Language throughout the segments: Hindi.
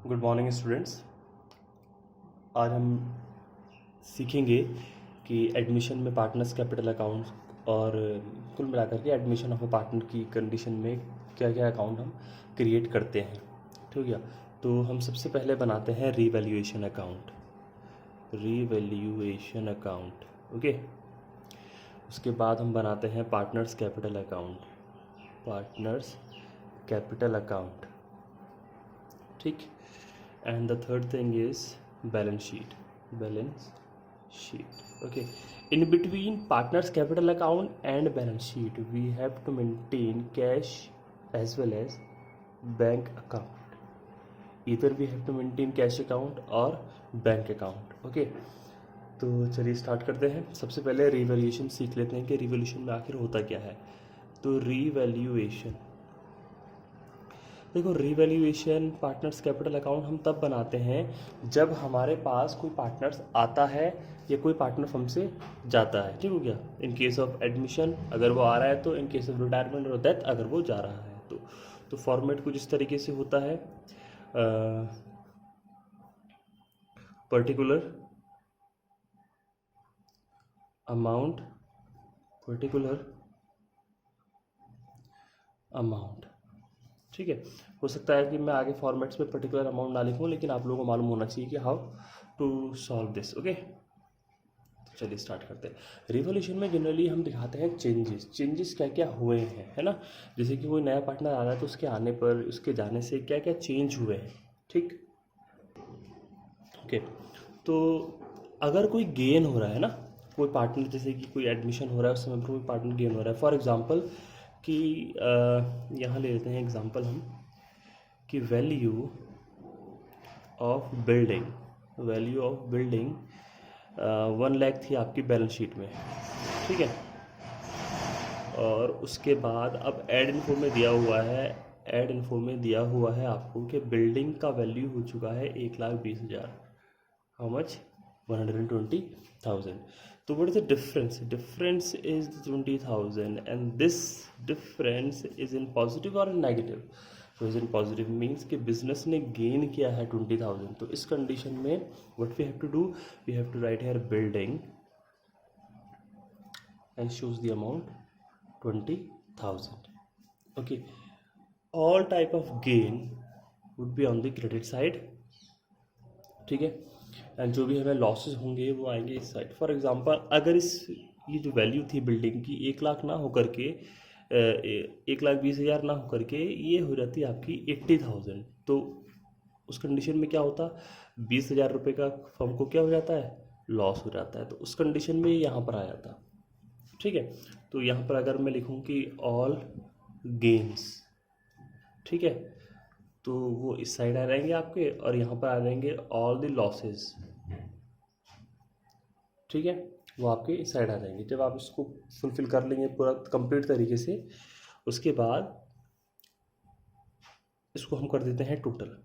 Good morning students. आज हम सीखेंगे कि एडमिशन में पार्टनर्स कैपिटल अकाउंट और कुल मिलाकर के एडमिशन ऑफ अ पार्टनर की कंडीशन में क्या क्या अकाउंट हम क्रिएट करते हैं। ठीक है, तो हम सबसे पहले बनाते हैं रीवैल्यूएशन अकाउंट। ओके। उसके बाद हम बनाते हैं पार्टनर्स कैपिटल अकाउंट। ठीक। And the third thing is balance sheet. Okay. In between partners capital account and balance sheet we have to maintain cash as well as bank account. Either we have to maintain cash account or bank account. Okay, तो चलिए स्टार्ट करते हैं। सबसे पहले रिवैल्यूएशन सीख लेते हैं कि रिवैल्यूएशन में आखिर होता क्या है। तो रिवैल्यूएशन, देखो, रिवैल्यूएशन पार्टनर्स कैपिटल अकाउंट हम तब बनाते हैं जब हमारे पास कोई पार्टनर्स आता है या कोई पार्टनर हमसे जाता है। ठीक हो गया। इन केस ऑफ एडमिशन अगर वो आ रहा है तो, इन केस ऑफ रिटायरमेंट और डेथ अगर वो जा रहा है तो फॉर्मेट कुछ इस तरीके से होता है। Particular amount. ठीक है, हो सकता है कि मैं आगे फॉर्मेट्स में पर्टिकुलर अमाउंट ना लिखूं, लेकिन आप लोगों को मालूम होना चाहिए कि how to solve this. Okay, तो चलिए स्टार्ट करते हैं। रिवॉल्यूशन में जनरली हम दिखाते हैं चेंजेस क्या क्या हुए हैं, है ना। जैसे कि कोई नया पार्टनर आ रहा है तो उसके आने पर, उसके जाने से क्या क्या चेंज हुए हैं। ठीक। ओके, तो अगर कोई गेन हो रहा है ना, कोई पार्टनर, जैसे कि कोई एडमिशन हो रहा है उस समय पर कोई पार्टनर गेन हो रहा है। फॉर एग्जांपल कि यहाँ ले लेते हैं एग्जांपल हम कि वैल्यू ऑफ बिल्डिंग 1 लाख थी आपकी बैलेंस शीट में। ठीक है, और उसके बाद अब ऐड इन्फो में दिया हुआ है आपको कि बिल्डिंग का वैल्यू हो चुका है 1,20,000। How much? 120,000। तो what is the difference is 20,000 and this difference is in positive और इन नेगेटिव। तो इज इन पॉजिटिव मीन्स कि बिजनेस ने गेन किया है 20,000। तो इस कंडीशन में what we have to do, we have to write here building and shows the amount 20,000. Okay, all type of gain would be on the credit side. ठीक है, एंड जो भी हमें लॉसेस होंगे वो आएंगे इस साइड। फॉर एग्जांपल अगर ये जो वैल्यू थी बिल्डिंग की 1 लाख ना होकर के 1,20,000 ना होकर के ये हो जाती है आपकी 80,000। तो उस कंडीशन में क्या होता, 20,000 रुपये का फर्म को क्या हो जाता है, लॉस हो जाता है। तो उस कंडीशन में यहाँ पर आ जाता। ठीक है, तो यहाँ पर अगर मैं लिखूँ कि ऑल गेन्स, ठीक है, तो वो इस साइड आ जाएंगे आपके, और यहाँ पर आ जाएंगे ऑल द लॉसेस। ठीक है, वो आपके इस साइड आ जाएंगे। जब आप इसको फुलफिल कर लेंगे पूरा कंप्लीट तरीके से, उसके बाद इसको हम कर देते हैं टोटल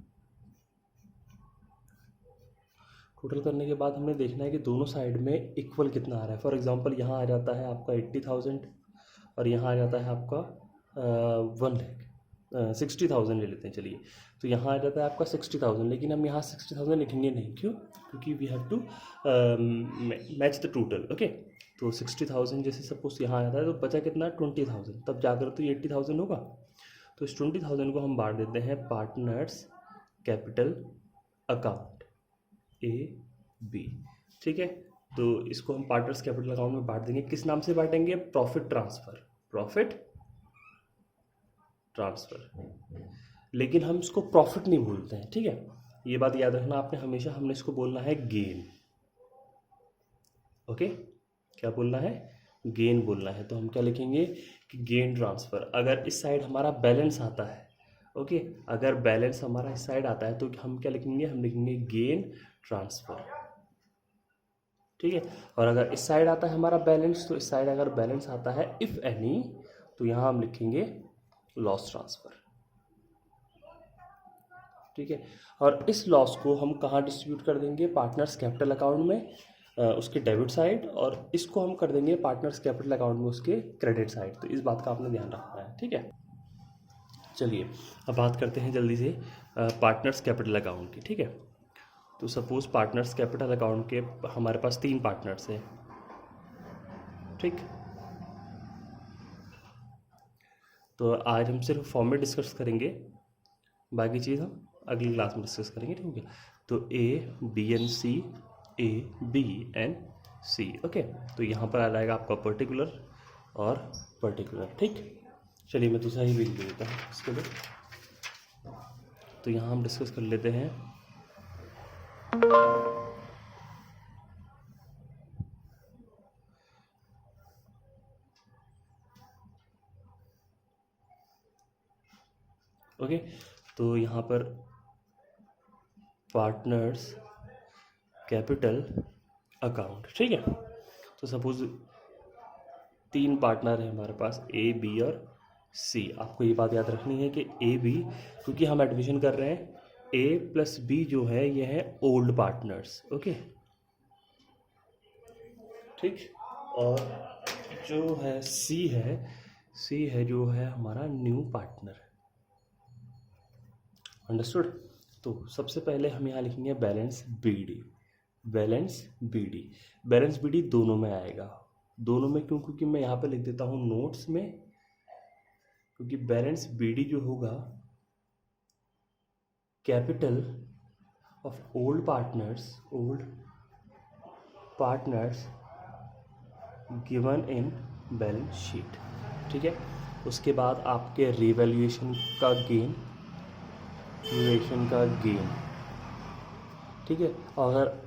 करने के बाद हमें देखना है कि दोनों साइड में इक्वल कितना आ रहा है। फॉर एग्जांपल यहाँ आ जाता है आपका 80,000 और यहाँ आ जाता है आपका 60,000 ले लेते हैं। चलिए, तो यहाँ आ जाता है आपका 60,000, लेकिन हम यहाँ 60,000 लिखेंगे नहीं। क्यों? क्योंकि we have to match the total. Okay, तो 60,000 जैसे सपोज यहाँ आ जाता है तो बचा कितना, 20,000, तब जाकर तो ये 80,000 होगा। तो इस 20,000 को हम बांट देते हैं पार्टनर्स कैपिटल अकाउंट A-B। ठीक है, तो इसको हम पार्टनर्स कैपिटल अकाउंट में बांट देंगे। किस नाम से बांटेंगे? Profit transfer. लेकिन हम इसको प्रॉफिट नहीं बोलते हैं। ठीक है, ये बात याद रखना आपने हमेशा, हमने इसको बोलना है गेन। ओके, क्या बोलना है? गेन बोलना है। तो हम क्या लिखेंगे कि गेन ट्रांसफर। अगर इस साइड हमारा बैलेंस आता है, ओके, अगर बैलेंस हमारा इस साइड आता है तो हम क्या लिखेंगे, हम लिखेंगे गेन ट्रांसफर। ठीक है, और अगर इस साइड आता है हमारा बैलेंस, तो इस साइड अगर बैलेंस आता है इफ एनी, तो यहाँ हम लिखेंगे लॉस ट्रांसफर। ठीक है, और इस लॉस को हम कहाँ डिस्ट्रीब्यूट कर देंगे? पार्टनर्स कैपिटल अकाउंट में उसके डेबिट साइड, और इसको हम कर देंगे पार्टनर्स कैपिटल अकाउंट में उसके क्रेडिट साइड। तो इस बात का आपने ध्यान रखना है। ठीक है, चलिए अब बात करते हैं जल्दी से पार्टनर्स कैपिटल अकाउंट की, ठीक है। तो सपोज पार्टनर्स कैपिटल अकाउंट के हमारे पास 3 पार्टनर्स हैं, ठीक। तो आज हम सिर्फ फॉर्मेट डिस्कस करेंगे, बाकी चीज़ हम अगली क्लास में डिस्कस करेंगे, ठीक है। तो A B and C, A B and C, okay. तो यहाँ पर आ जाएगा आपका पर्टिकुलर और पर्टिकुलर, ठीक। चलिए मैं दूसरा ही लिख देता हूँ इसके लिए। तो यहाँ हम डिस्कस कर लेते हैं ओके। तो यहाँ पर पार्टनर्स कैपिटल अकाउंट, ठीक है। तो सपोज 3 पार्टनर है हमारे पास, A B और C। आपको ये बात याद रखनी है कि A B, क्योंकि हम एडमिशन कर रहे हैं, A प्लस B जो है ये है ओल्ड पार्टनर्स, ओके, ठीक। और जो है C है जो है हमारा न्यू पार्टनर, अंडरस्टूड। तो सबसे पहले हम यहाँ लिखेंगे बैलेंस BD। बैलेंस BD दोनों में आएगा, दोनों में क्यों? क्योंकि मैं यहाँ पे लिख देता हूँ नोट्स में, क्योंकि बैलेंस BD जो होगा capital of old partners given in balance sheet, ठीक है। उसके बाद आपके रिवैल्यूएशन का गेन, ठीक है।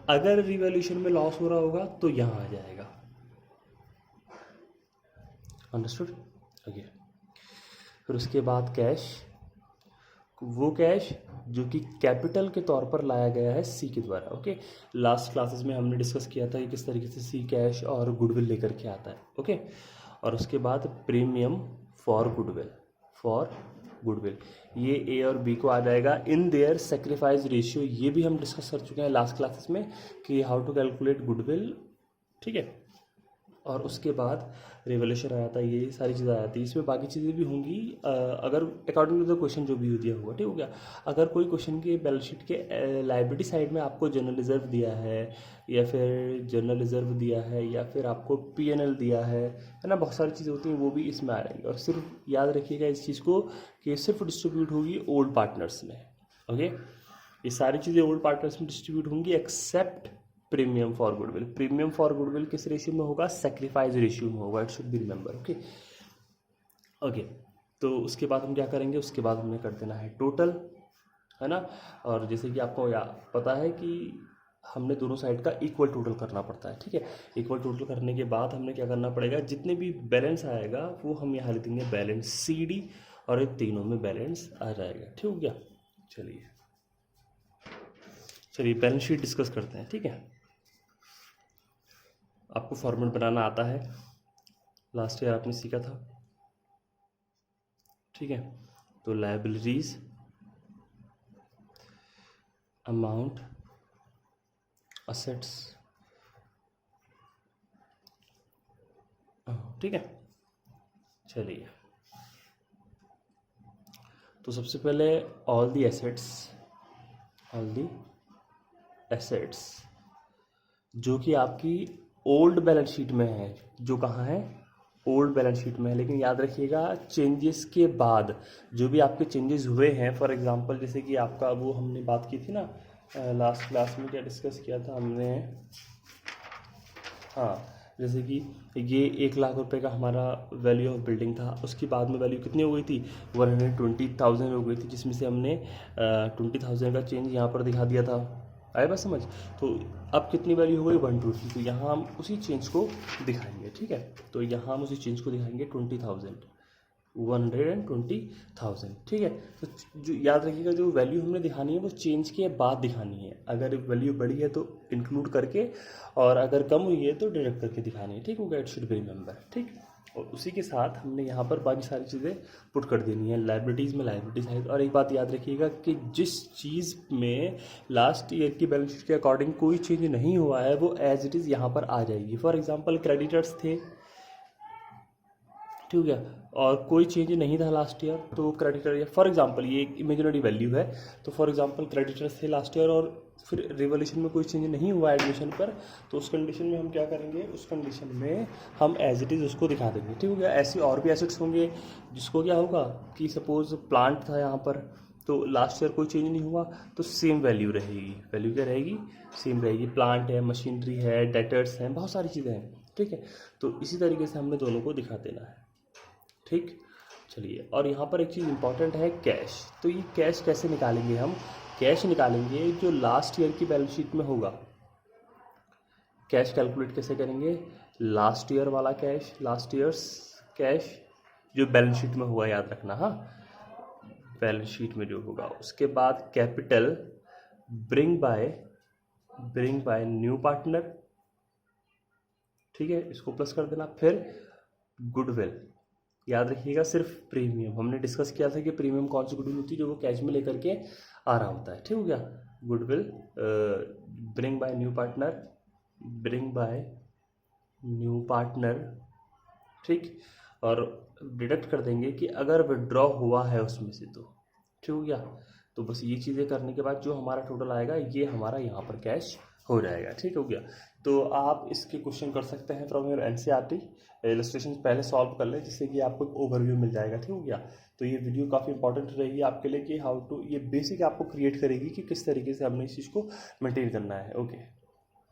अगर रिवैल्यूएशन में लॉस हो रहा होगा तो यहाँ आ जाएगा, अंडरस्टूड, ओके। फिर उसके बाद कैश, वो कैश जो कि कैपिटल के तौर पर लाया गया है C के द्वारा, ओके। लास्ट क्लासेस में हमने डिस्कस किया था कि किस तरीके से C कैश और गुडविल लेकर के आता है, ओके। और उसके बाद प्रीमियम फॉर गुडविल, ये A और B को आ जाएगा इन देयर सेक्रीफाइस रेशियो। ये भी हम डिस्कस कर चुके हैं लास्ट क्लासेस में कि हाउ टू कैलकुलेट गुडविल, ठीक है। और उसके बाद रिवैल्यूएशन आ जाता है, ये सारी चीज़ें आ जाती है। इसमें बाकी चीज़ें भी होंगी अगर अकॉर्डिंग टू द क्वेश्चन जो भी दिया होगा, ठीक हो गया। अगर कोई क्वेश्चन के बैलेंस शीट के लायबिलिटी साइड में आपको जनरल रिजर्व दिया है या फिर आपको PNL दिया है ना, बहुत सारी चीज़ें होती हैं, वो भी इसमें आ जाएंगी। और सिर्फ याद रखिएगा इस चीज़ को कि सिर्फ डिस्ट्रीब्यूट होगी ओल्ड पार्टनर्स में, ओके। ये सारी चीज़ें ओल्ड पार्टनर्स में डिस्ट्रीब्यूट होंगी एक्सेप्ट प्रीमियम फॉर गुडविल किस रेशियो में होगा? सेक्रीफाइस रेशियो में होगा, it should be remember, okay. तो उसके बाद हम क्या करेंगे? उसके बाद हमें कर देना है टोटल, है ना। और जैसे कि आपको पता है कि हमने दोनों साइड का इक्वल टोटल करना पड़ता है, ठीक है। इक्वल टोटल करने के बाद हमने क्या करना पड़ेगा, जितने भी बैलेंस आएगा वो हम यहाँ लिख देंगे बैलेंस CD, और इन तीनों में बैलेंस आ जाएगा, ठीक हो गया। चलिए बैलेंस शीट डिस्कस करते हैं, ठीक है। आपको फॉर्मेट बनाना आता है, लास्ट ईयर आपने सीखा था, ठीक है। तो लायबिलिटीज, अमाउंट, असेट्स, ठीक है। चलिए तो सबसे पहले ऑल दी एसेट्स जो कि आपकी ओल्ड बैलेंस शीट में है, जो कहाँ है? ओल्ड बैलेंस शीट में है। लेकिन याद रखिएगा चेंजेस के बाद जो भी आपके चेंजेस हुए हैं, फॉर एग्जांपल जैसे कि आपका वो हमने बात की थी ना लास्ट क्लास में, क्या डिस्कस किया था हमने, हाँ, जैसे कि ये 1 लाख रुपए का हमारा वैल्यू ऑफ बिल्डिंग था, उसकी बाद में वैल्यू कितनी हो गई थी? 120,000 हो गई थी, जिसमें से हमने 20,000 का चेंज यहाँ पर दिखा दिया था। आए बात समझ? तो अब कितनी वैल्यू हो गई? 120। तो यहाँ हम उसी चेंज को दिखाएंगे, ठीक है। तो यहाँ हम उसी चेंज को दिखाएंगे 120,000, ठीक है। तो जो याद रखिएगा जो वैल्यू हमने दिखानी है वो चेंज के बाद दिखानी है। अगर वैल्यू बढ़ी है तो इंक्लूड करके, और अगर कम हुई है तो डिडक्ट करके दिखानी है, ठीक हो गया। इट शुड बी रिमेंबर, ठीक। और उसी के साथ हमने यहाँ पर बाकी सारी चीज़ें पुट कर देनी है। लायबिलिटीज़ में लायबिलिटी साइड, और एक बात याद रखिएगा कि जिस चीज़ में लास्ट ईयर की बैलेंस शीट के अकॉर्डिंग कोई चेंज नहीं हुआ है वो एज इट इज़ यहाँ पर आ जाएगी। फॉर एग्जांपल क्रेडिटर्स थे, ठीक हो गया। और कोई चेंज नहीं था लास्ट ईयर तो क्रेडिटर, या फॉर एग्जांपल ये एक इमेजिनरी वैल्यू है, तो फॉर एग्जांपल क्रेडिटर्स थे लास्ट ईयर और फिर रिवॉल्यूशन में कोई चेंज नहीं हुआ एडमिशन पर, तो उस कंडीशन में हम क्या करेंगे, उस कंडीशन में हम एज इट इज़ उसको दिखा देंगे। ठीक हो गया। ऐसे और भी एसेट्स होंगे जिसको क्या होगा कि सपोज प्लांट था यहाँ पर, तो लास्ट ईयर कोई चेंज नहीं हुआ तो सेम वैल्यू रहेगी। वैल्यू क्या रहेगी, सेम रहेगी। प्लांट है, मशीनरी है, डेटर्स हैं, बहुत सारी चीज़ें हैं। ठीक है, तो इसी तरीके से हमने दोनों को दिखा देना है। ठीक, चलिए। और यहाँ पर एक चीज़ इंपॉर्टेंट है, कैश। तो ये कैश कैसे निकालेंगे हम, कैश निकालेंगे जो लास्ट ईयर की बैलेंस शीट में होगा। कैश कैलकुलेट कैसे करेंगे, लास्ट ईयर वाला कैश, लास्ट ईयर्स कैश जो बैलेंस शीट में हुआ, याद रखना। हाँ, बैलेंस शीट में जो होगा, उसके बाद capital bring by new partner. ठीक है, इसको प्लस कर देना। फिर गुडविल, याद रखिएगा सिर्फ प्रीमियम, हमने डिस्कस किया था कि प्रीमियम कौन सी गुडविल होती है जो वो कैश में लेकर के आ रहा होता है। ठीक हो गया। Goodwill bring by new partner. ठीक, और डिडक्ट कर देंगे कि अगर विड्रॉ हुआ है उसमें से तो। ठीक हो गया। तो बस ये चीज़ें करने के बाद जो हमारा टोटल आएगा ये हमारा यहाँ पर कैश हो जाएगा। ठीक हो गया। तो आप इसके क्वेश्चन कर सकते हैं फ्रॉम योर एनसीईआरटी। इलस्ट्रेशन पहले सॉल्व कर लें जिससे कि आपको एक ओवरव्यू मिल जाएगा। ठीक हो गया। तो ये वीडियो काफ़ी इंपॉर्टेंट रहेगी आपके लिए कि हाउ टू, ये बेसिक आपको क्रिएट करेगी कि किस तरीके से हमने इस चीज़ को मेंटेन करना है। ओके।